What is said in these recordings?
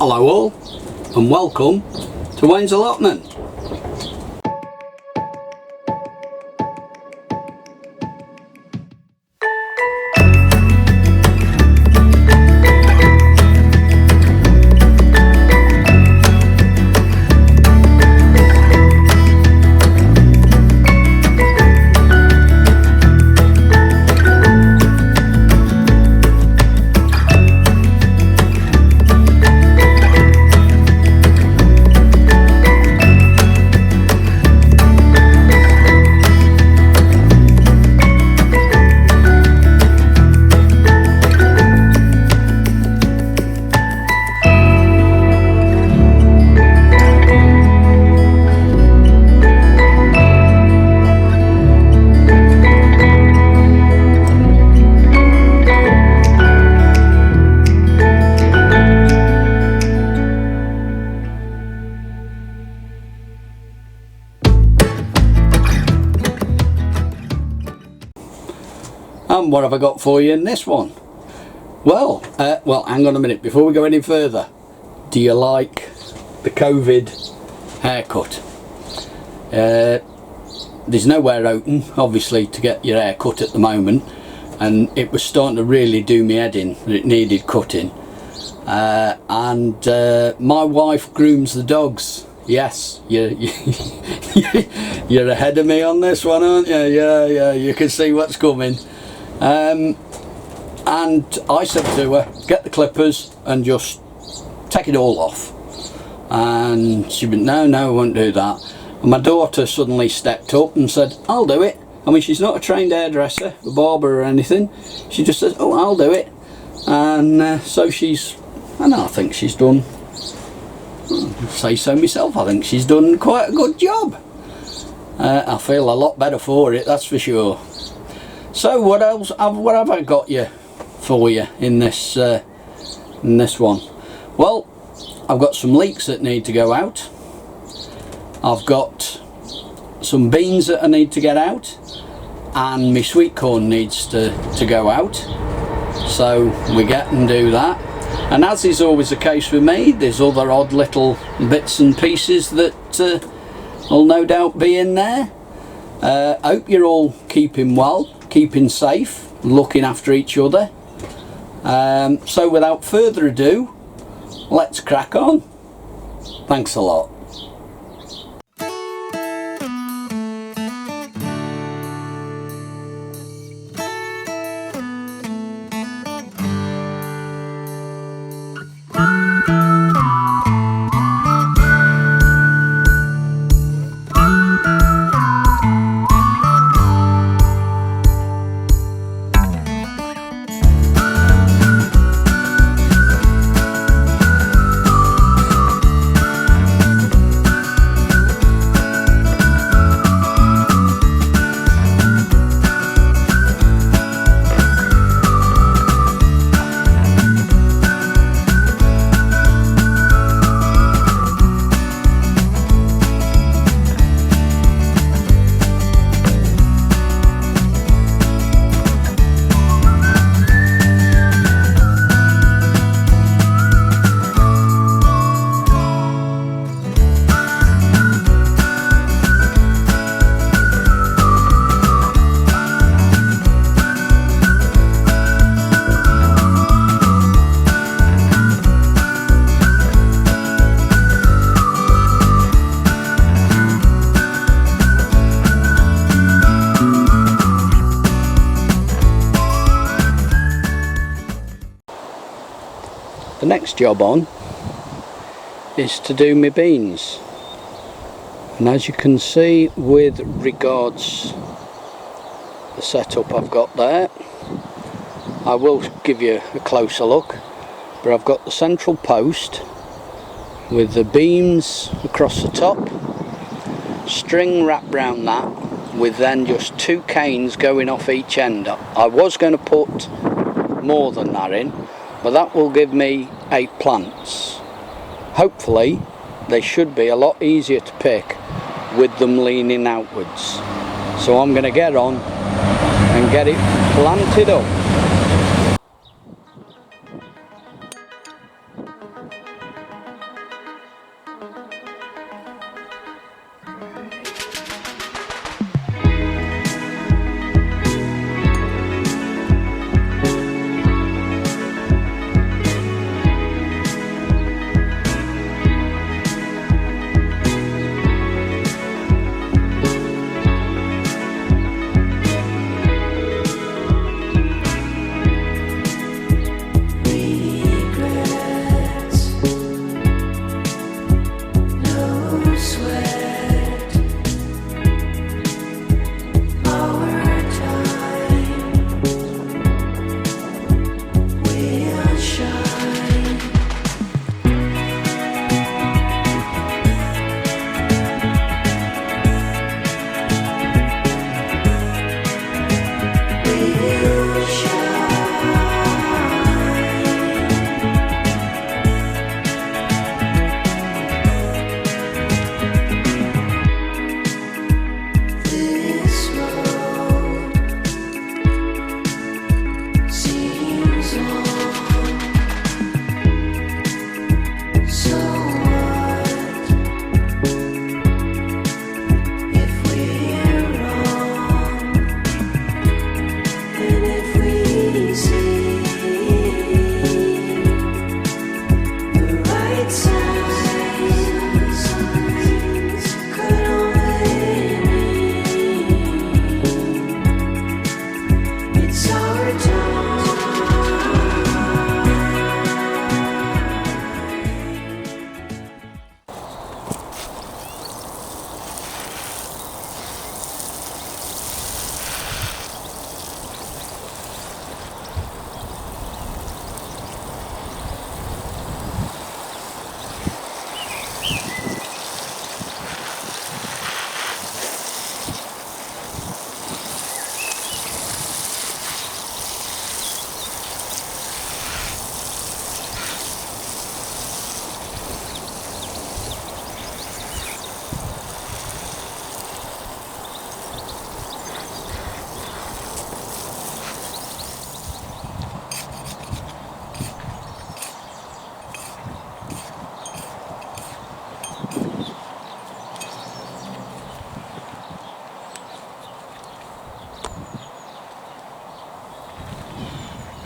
Hello all, and welcome to Wayne's Allotment. And what have I got for you in this one? Well, hang on a minute before we go any further. Do you like the COVID haircut? There's nowhere open, obviously, to get your hair cut at the moment, and it was starting to really do me head in that it needed cutting. And my wife grooms the dogs. Yes, you're ahead of me on this one, aren't you? Yeah, you can see what's coming. And I said to her, get the clippers and just take it all off. And she went, no, I won't do that. And my daughter suddenly stepped up and said, I'll do it. I mean, she's not a trained hairdresser, a barber or anything. She just says, oh, I'll do it. And so I think she's done, say so myself, I think she's done quite a good job. I feel a lot better for it, that's for sure. So what else? What have I got for you in this one? Well, I've got some leeks that need to go out. I've got some beans that I need to get out, and my sweet corn needs to go out. So we get and do that. And as is always the case with me, there's other odd little bits and pieces that will no doubt be in there. Hope you're all keeping well, keeping safe, looking after each other. So without further ado, let's crack on. Thanks a lot. The next job on is to do my beans, and as you can see with regards the setup I've got there, I will give you a closer look, but I've got the central post with the beams across the top, string wrapped round that, with then just two canes going off each end. I was going to put more than that in, but that will give me 8 plants. Hopefully they should be a lot easier to pick with them leaning outwards. So I'm going to get on and get it planted up.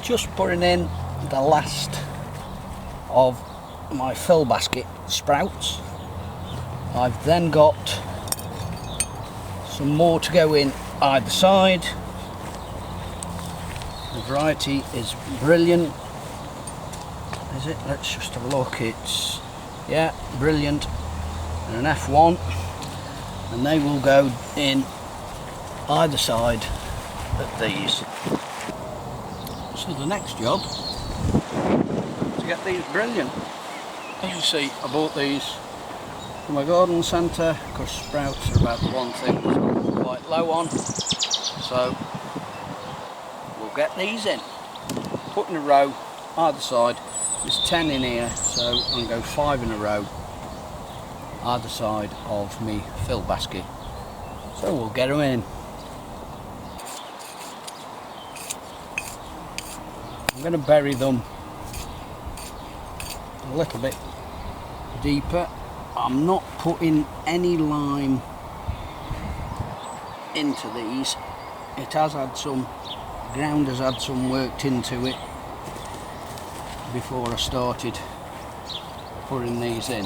just putting in the last of my fill basket sprouts. I've then got some more to go in either side. The variety is brilliant. Is it? Let's just have a look. It's, yeah, brilliant. And an F1, and they will go in either side of these. So the next job is to get these brilliant. As you see, I bought these from my garden centre because sprouts are about the one thing that I'm quite low on. So we'll get these in, put in a row either side. There's 10 in here, so I'm going to go 5 in a row either side of me fill basket. So we'll get them in. I'm going to bury them a little bit deeper. I'm not putting any lime into these. It has had some, the ground has had some worked into it before I started putting these in.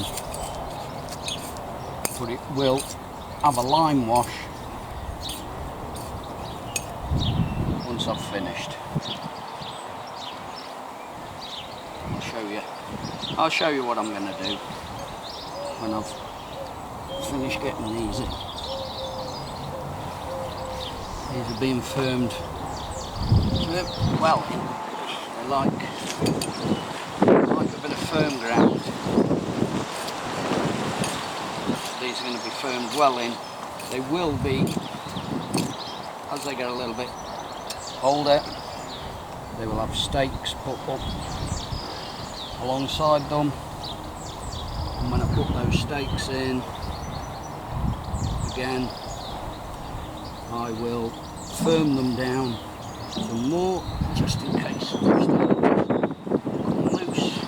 But it will have a lime wash once I've finished. I'll show you what I'm going to do when I've finished getting these in. These are being firmed well in. They like a bit of firm ground. These are going to be firmed well in. They will be, as they get a little bit older, they will have stakes put up alongside them, and when I put those stakes in again, I will firm them down some more just in case they start coming loose.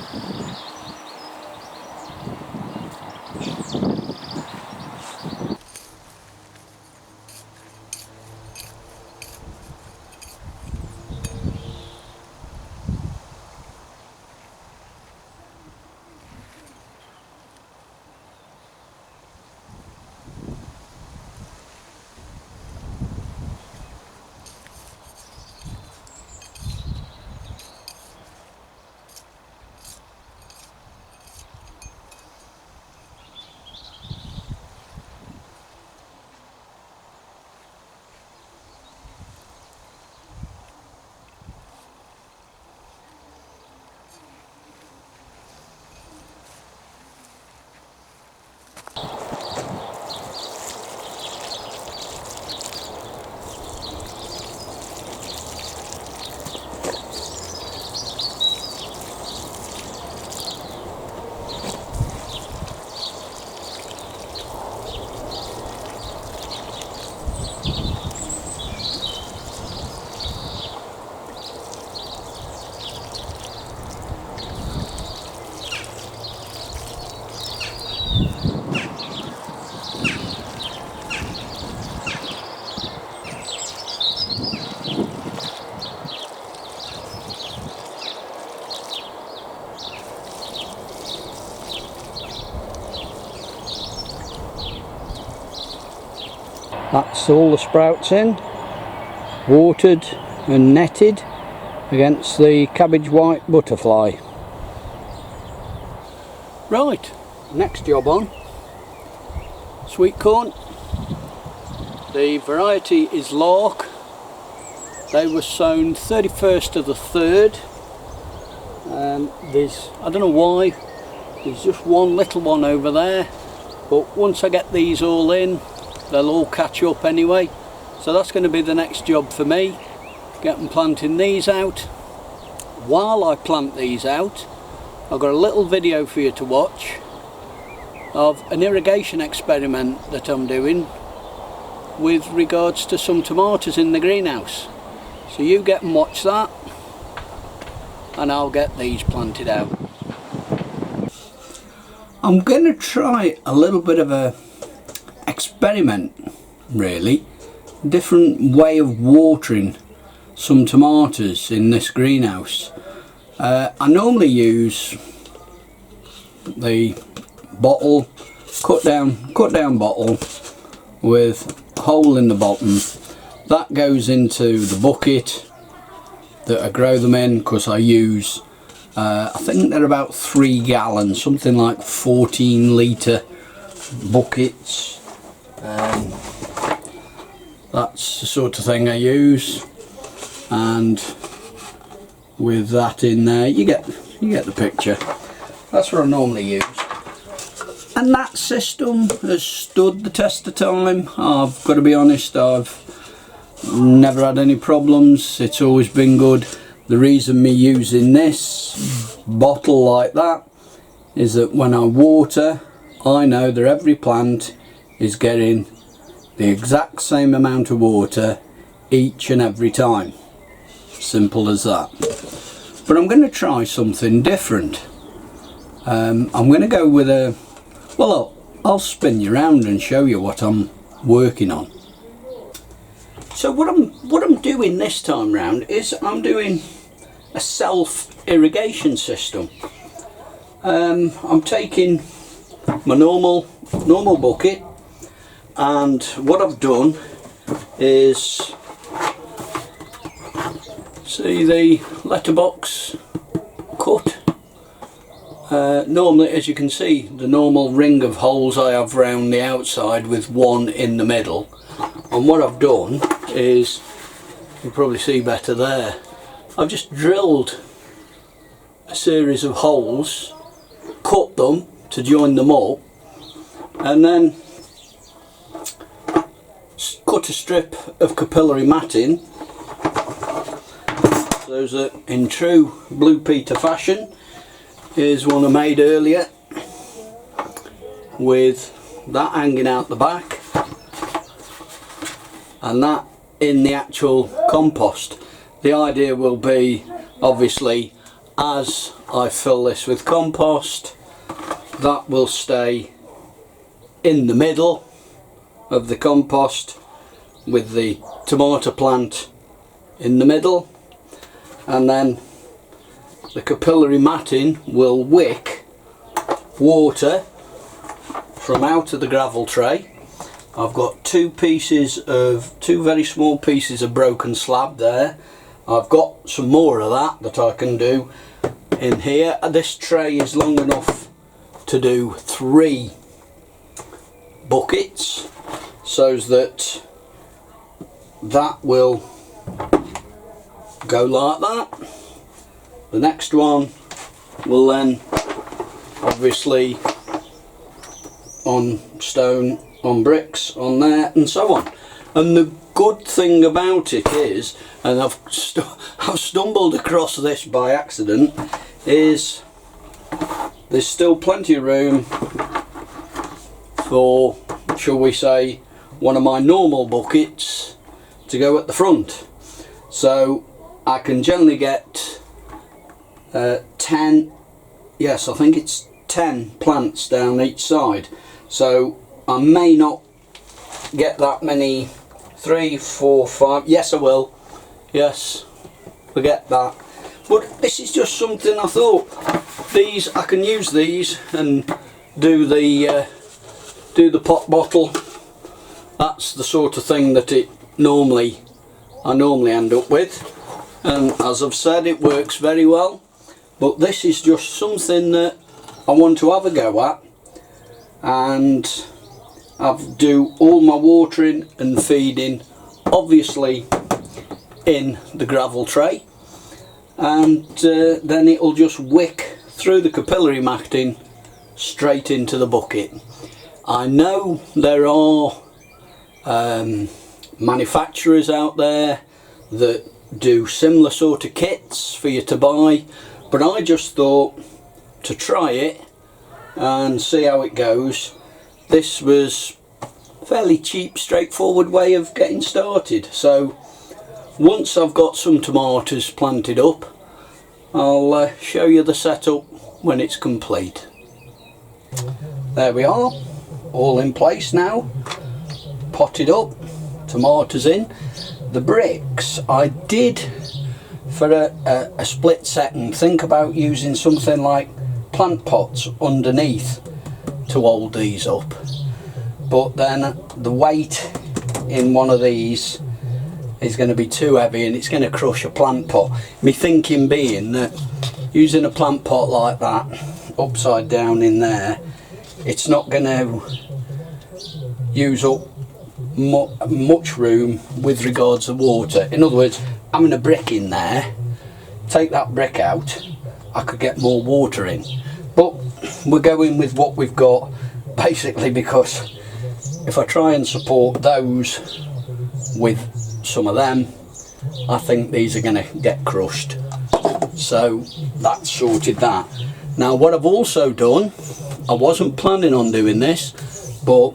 That's all the sprouts in, watered and netted against the cabbage white butterfly. Right, next job on, sweet corn. The variety is Lark. They were sown 31st of the 3rd. There's, I don't know why, there's just one little one over there, but once I get these all in, they'll all catch up anyway. So that's going to be the next job for me, getting planting these out. While I plant these out, I've got a little video for you to watch of an irrigation experiment that I'm doing with regards to some tomatoes in the greenhouse. So you get and watch that, and I'll get these planted out. I'm going to try a little bit of a experiment, really, different way of watering some tomatoes in this greenhouse. I normally use the bottle, cut down bottle with a hole in the bottom. That goes into the bucket that I grow them in, because I use I think they're about 3 gallons, something like 14 litre buckets. That's the sort of thing I use, and with that in there, you get the picture. That's what I normally use, and that system has stood the test of time. I've got to be honest, I've never had any problems. It's always been good. The reason me using this bottle like that is that when I water, I know that every plant is getting the exact same amount of water each and every time. Simple as that. But I'm going to try something different. I'm going to go with a, well, I'll spin you around and show you what I'm working on. So what I'm doing this time round is I'm doing a self irrigation system. I'm taking my normal bucket, and what I've done is, see the letterbox cut? Normally, as you can see, the normal ring of holes I have round the outside with one in the middle. And what I've done is, you can probably see better there, I've just drilled a series of holes, cut them to join them up, and then cut a strip of capillary matting. Those are in true Blue Peter fashion. Here's one I made earlier with that hanging out the back, and that in the actual compost. The idea will be, obviously, as I fill this with compost, that will stay in the middle of the compost with the tomato plant in the middle, and then the capillary matting will wick water from out of the gravel tray. I've got two very small pieces of broken slab there. I've got some more of that I can do in here. This tray is long enough to do 3 buckets, so that will go like that. The next one will then obviously on stone, on bricks, on there, and so on. And the good thing about it is, and I've stumbled across this by accident, is there's still plenty of room for, shall we say, one of my normal buckets to go at the front. So I can generally get 10, yes, I think it's 10 plants down each side. So I may not get that many, 3, 4, 5, yes I will, yes, forget that. But this is just something I thought, these, I can use these and do the pot bottle. That's the sort of thing that I normally end up with, and as I've said, it works very well. But this is just something that I want to have a go at, and I do all my watering and feeding obviously in the gravel tray, and then it'll just wick through the capillary matting straight into the bucket. I know there are manufacturers out there that do similar sort of kits for you to buy, but I just thought to try it and see how it goes. This was a fairly cheap, straightforward way of getting started. So once I've got some tomatoes planted up, I'll show you the setup when it's complete. There we are, all in place now, potted up, tomatoes in. The bricks, I did for a split second think about using something like plant pots underneath to hold these up, but then the weight in one of these is going to be too heavy and it's going to crush a plant pot. Me thinking being that using a plant pot like that upside down in there, it's not going to use up much room with regards to water. In other words, having a brick in there, take that brick out, I could get more water in. But we're going with what we've got, basically, because if I try and support those with some of them, I think these are going to get crushed. So that's sorted that. Now what I've also done, I wasn't planning on doing this, but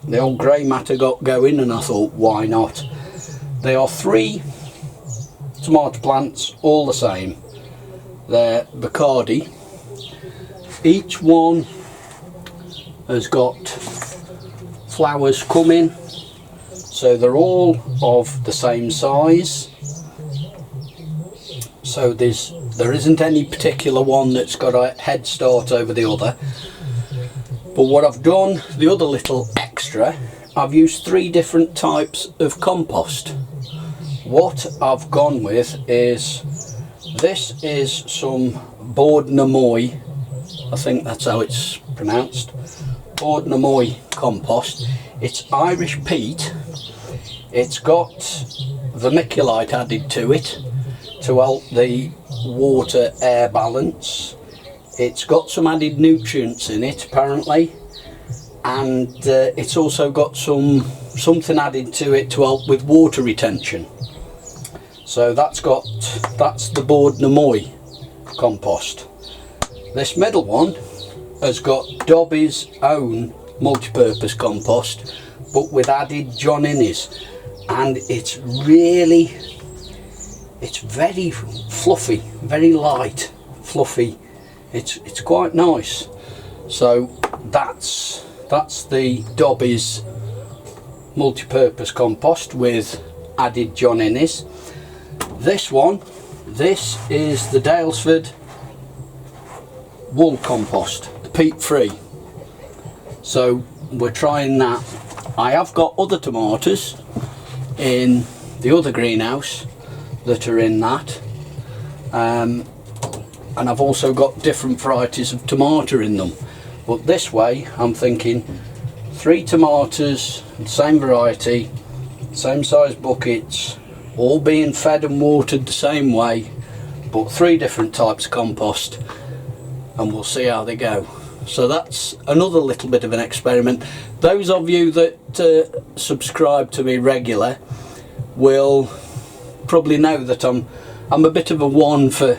the old grey matter got going and I thought, why not? They are 3 tomato plants, all the same. They're Bacardi. Each one has got flowers coming, so they're all of the same size. So there isn't any particular one that's got a head start over the other. But what I've done, the other little extra, I've used 3 different types of compost. What I've gone with is, this is some Board Namoy, I think that's how it's pronounced, Board Namoy compost. It's Irish peat. It's got vermiculite added to it to help the water air balance. It's got some added nutrients in it apparently, and it's also got something added to it to help with water retention. So that's the Board Namoy compost. This middle one has got Dobby's own multi-purpose compost, but with added John Innes, and it's very fluffy, very light, fluffy. It's quite nice. So that's the Dobby's multi-purpose compost with added John Innes. This is the Dalesford wool compost, the peat free. So we're trying that. I have got other tomatoes in the other greenhouse that are in that, and I've also got different varieties of tomato in them, but this way I'm thinking 3 tomatoes, same variety, same size buckets, all being fed and watered the same way, but 3 different types of compost, and we'll see how they go. So that's another little bit of an experiment. Those of you that subscribe to me regular will probably know that I'm a bit of a one for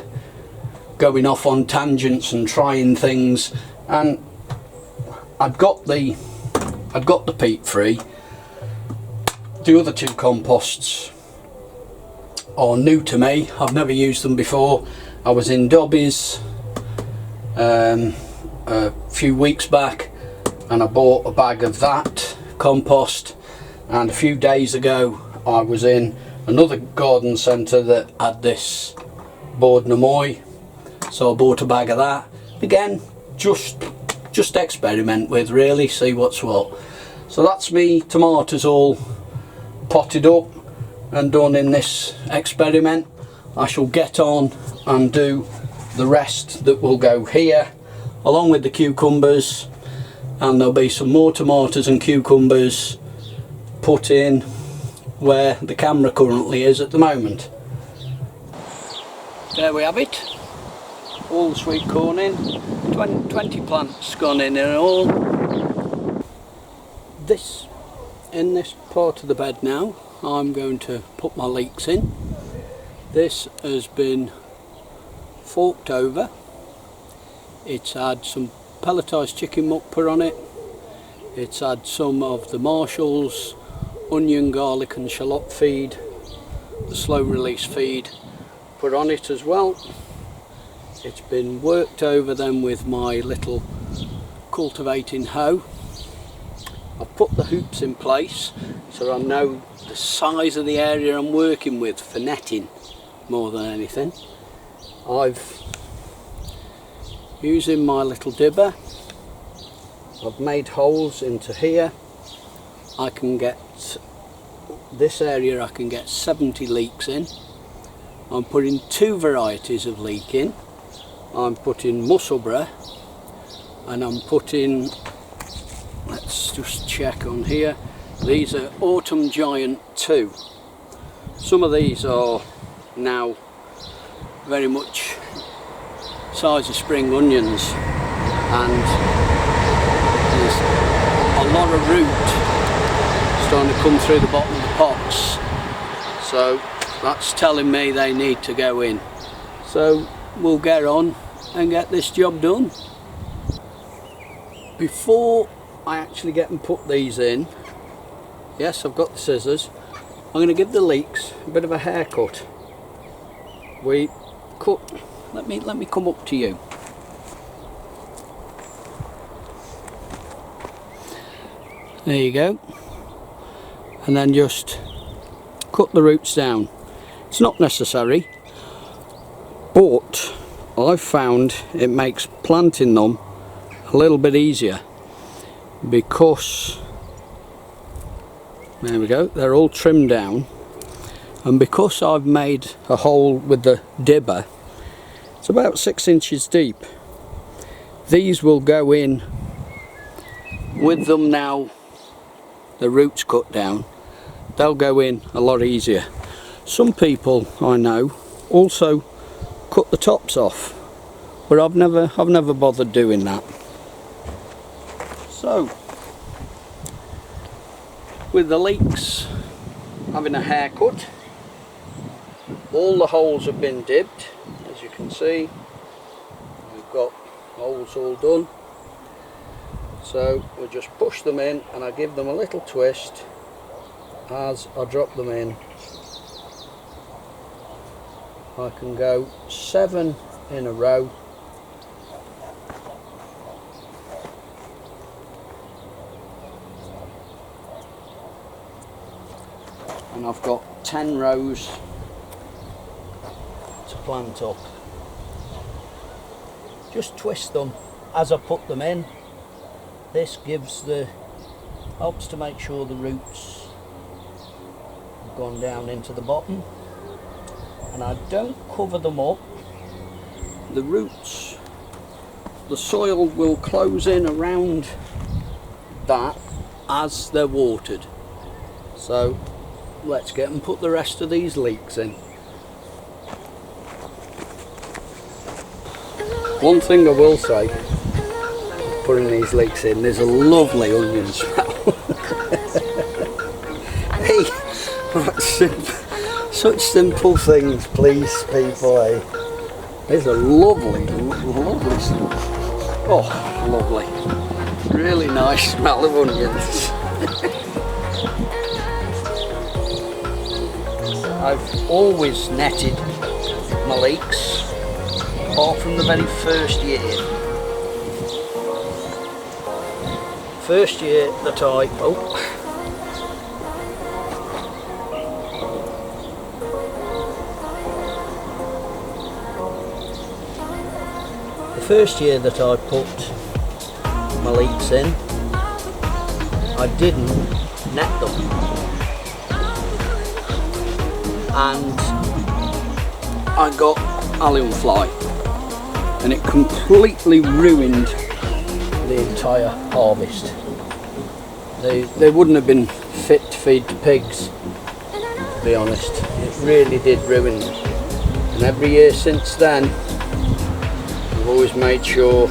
going off on tangents and trying things, and I've got the peat free. The other 2 composts are new to me. I've never used them before. I was in Dobby's a few weeks back and I bought a bag of that compost, and a few days ago I was in another garden centre that had this Board Namoy, so I bought a bag of that. Again, just experiment with, really, see what's what. So that's me tomatoes all potted up and done in this experiment. I shall get on and do the rest that will go here along with the cucumbers, and there'll be some more tomatoes and cucumbers put in where the camera currently is at the moment. There we have it, all the sweet corn in, 20 plants gone in all. In this part of the bed now, I'm going to put my leeks in. This has been forked over. It's had some pelletised chicken muck put on it. It's had some of the Marshall's onion, garlic and shallot feed, the slow release feed, put on it as well. It's been worked over then with my little cultivating hoe, I've put the hoops in place so I know the size of the area I'm working with for netting more than anything. Using my little dibber, I've made holes into here. I can get this area, I can get 70 leeks in. I'm putting 2 varieties of leek in. I'm putting Musselburgh and I'm putting, let's just check on here, these are Autumn Giant 2. Some of these are now very much size of spring onions, and there's a lot of root starting to come through the bottom of the pots, so that's telling me they need to go in. So we'll get on and get this job done. Before I actually get and put these in, yes, I've got the scissors, I'm going to give the leeks a bit of a haircut. We cut, let me come up to you. There you go. And then just cut the roots down. It's not necessary, but I've found it makes planting them a little bit easier, because there we go, they're all trimmed down, and because I've made a hole with the dibber, it's about 6 inches deep. These will go in with them now, the roots cut down, they'll go in a lot easier. Some people I know also cut the tops off, but I've never bothered doing that. So with the leeks having a haircut, all the holes have been dibbed, as you can see. We've got holes all done, so we'll just push them in and I give them a little twist as I drop them in. I can go 7 in a row. And I've got 10 rows to plant up. Just twist them as I put them in. This helps to make sure the roots have gone down into the bottom. And I don't cover them up. The roots, the soil will close in around that as they're watered. So let's get and put the rest of these leeks in. One thing I will say, putting these leeks in, there's a lovely onion smell. Hey, such simple things, please, people. Eh? There's a lovely smell. Oh, lovely. Really nice smell of onions. I've always netted my leeks, apart from the very first year. First year that the first year that I put my leeks in, I didn't net them. And I got allium fly, and it completely ruined the entire harvest. They wouldn't have been fit to feed to pigs, to be honest. It really did ruin them. And every year since then, I've always made sure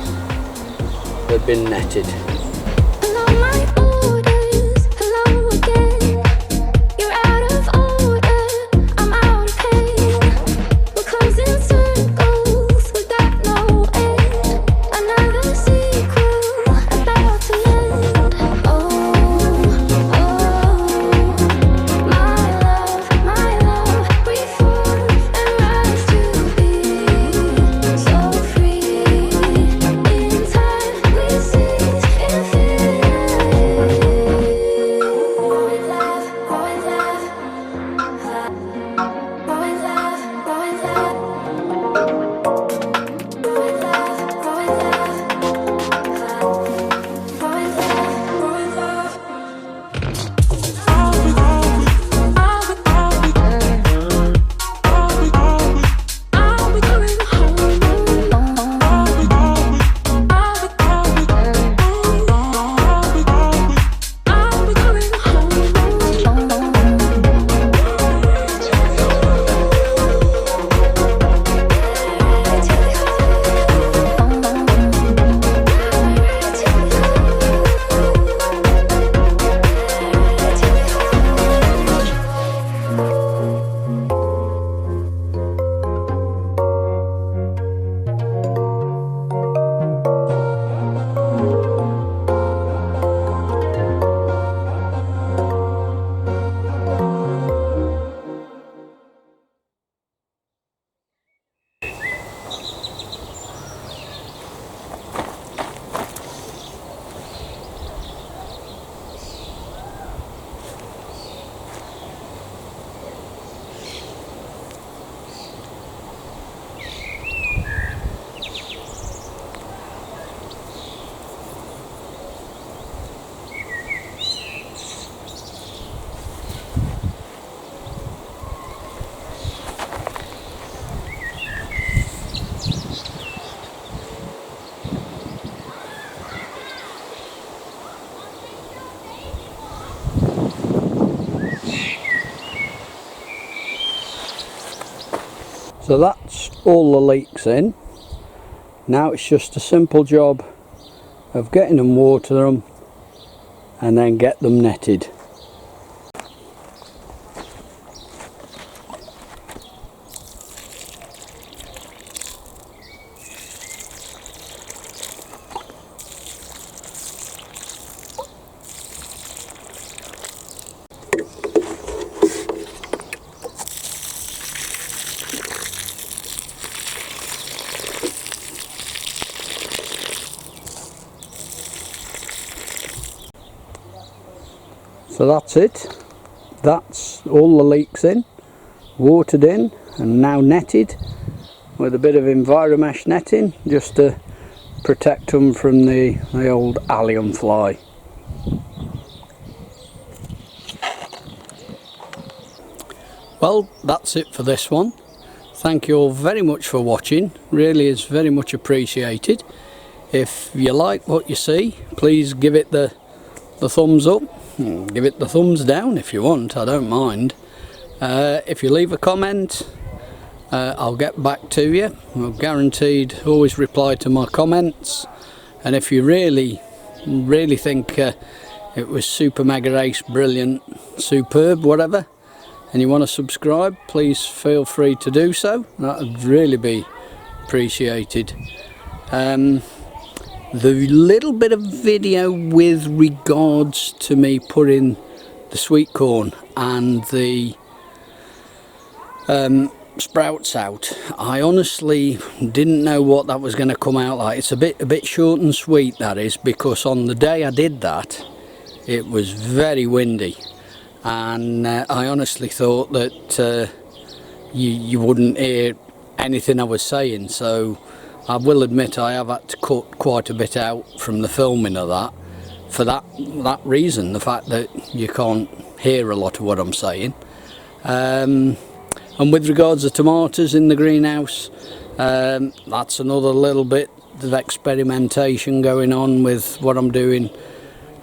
they've been netted. So that's all the leeks in. Now it's just a simple job of getting them, water them, and then get them netted. So that's it. That's all the leeks in, watered in, and now netted with a bit of enviromesh netting just to protect them from the old allium fly. Well, that's it for this one. Thank you all very much for watching. Really is very much appreciated. If you like what you see, please give it the thumbs up. Give it the thumbs down if you want, I don't mind. If you leave a comment, I'll get back to you. I'll guaranteed always reply to my comments. And if you really think it was super mega ace, brilliant, superb, whatever, and you want to subscribe, please feel free to do so. That would really be appreciated. The little bit of video with regards to me putting the sweet corn and the sprouts out, I honestly didn't know what that was going to come out like. It's a bit short and sweet, that is, because on the day I did that it was very windy, and I honestly thought that you wouldn't hear anything I was saying, so I will admit I have had to cut quite a bit out from the filming of that for that reason, the fact that you can't hear a lot of what I'm saying. And with regards to tomatoes in the greenhouse, that's another little bit of experimentation going on with what I'm doing.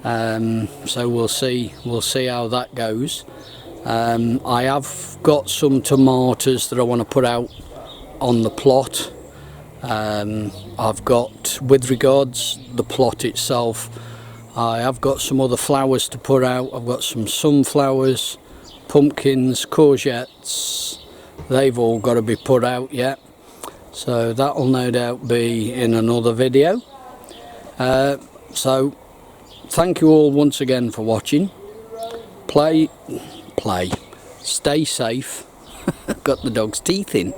So we'll see how that goes. I have got some tomatoes that I want to put out on the plot. I've got, with regards the plot itself, I have got some other flowers to put out. I've got some sunflowers, pumpkins, courgettes. They've all got to be put out yet, so that'll no doubt be in another video. So thank you all once again for watching. Stay safe. Got the dog's teeth in.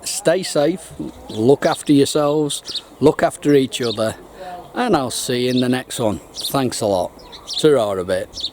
Stay safe, look after yourselves, look after each other, and I'll see you in the next one. Thanks a lot. Ta-ra a bit.